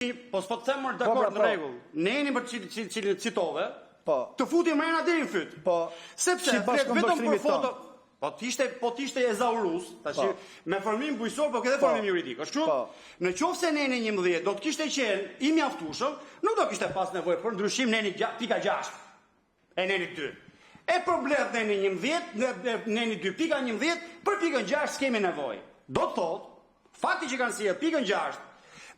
Po s'po të them më dakord në rregull. Ne jeni për që citove, të futi mrena deri në fyt. Sepse vetëm për foto. Po t'ishte ezaurus, tash me formim bujësor, po këtë formim juridik. Është kështu? Në qoftë se neni 11 do të kishte qenë i mjaftueshëm, nuk do kishte pas nevojë për ndryshim neni pika 6 e neni 2. E përbledh neni 11, neni 2 pika 11, për pikën 6 s'kemi nevojë. Do të thotë, fakti që kanë sjellë pikën 6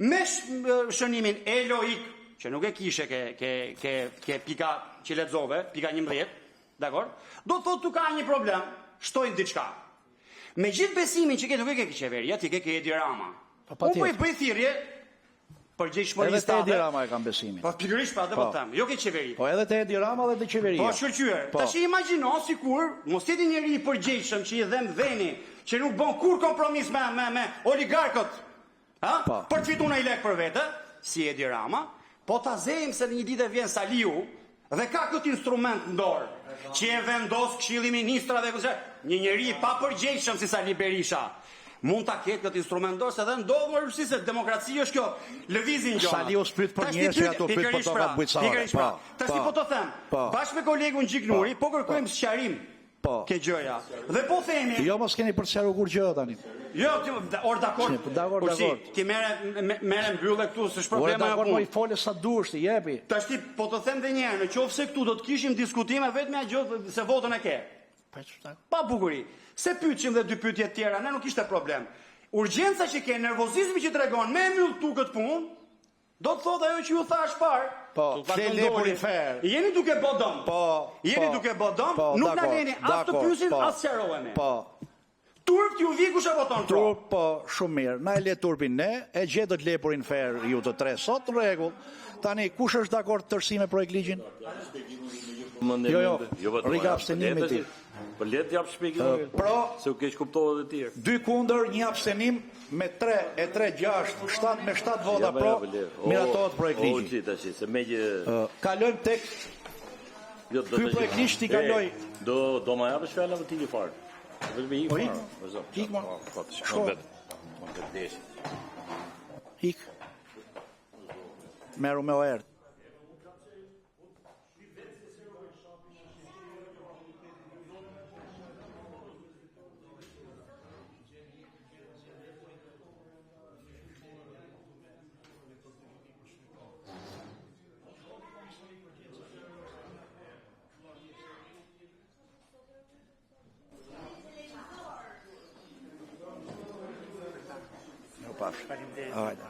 me shënimin eloik, që nuk e kishe ke pika që lexove, pika 11, dakor? Do të thotë tu ka një problem. Shtojnë diçka. Me gjithë besimin që ke nuk e ke qeveria, ti ke Edi Rama. Unë po i bëj thirrje për gjejshmëri state. Edhe te Edi Rama e kam besimin. Po pikërisht pa, po them, jo ke qeveri. Po edhe te Edi Rama dhe te qeveria. Po shkëlqyer. Tash imagjino sikur mos jeti njëri i përgjegjshëm që i dhem dheni, që nuk bën kur kompromis me oligarkët. Ha? Për të fituar një lek për vete, si Edi Rama, po ta zejmë se një ditë vjen Saliu dhe ka këtë instrument në dorë, që e vendos Këshilli i Ministrave, një njeri pa përgjegjshëm si Sali Berisha, mund ta ketë këtë instrument dorë, se dhe ndodhur se demokracia është kjo, lëvizin gjona. Saliu spyt për njerëz që ato pyet për tokat bujqësore. Tash po të them, bashkë me kolegun Gjiknuri, po kërkojmë sqarim ke gjëja. Dhe po themi, jo mos keni për të sqaruar kur gjë tani. Jo, or dakord. Dakord. Ti merre mbyllë këtu, s'është problemi. Dakord, mo i fole sa dush ti, jepi. Tash ti po të them edhe një herë, nëse këtu do të kishim diskutime vetëm ajo gjë se votën e ke. Pa bukuri. Se pyetshim dhe dy pyetje të tjera, ne nuk ishte problem. Urgjenca që ke, nervozizmi që tregon me mbyll tu këtë punë, do të thotë ajo që ju thash parë. Po, fle për i fer. Jeni duke bë dom. Jeni duke bë dom, nuk na leni as të pyesim as sqarohemi. Turp ju vi kush e voton pro? Turp, po, shumë mirë. Na e le turpin ne, e gjetët lepurin fer ju të tre sot, në rregull. Tani, kush është dakord të tërsi me projekt ligjin? Jo, riga abstenimit ti. Për letë jap shpjegimin. Pro, se u keq kuptohet edhe tjerë. 2 kundër, 1 abstenim me 3, 6, 7 me 7 vota pro, miratohet projekt ligji. Kalojmë tek ky projekt ligj ti kaloj. Do ma japësh fjalën ti një fare. Hik, shko. Hik. Meru me oert. Hajde,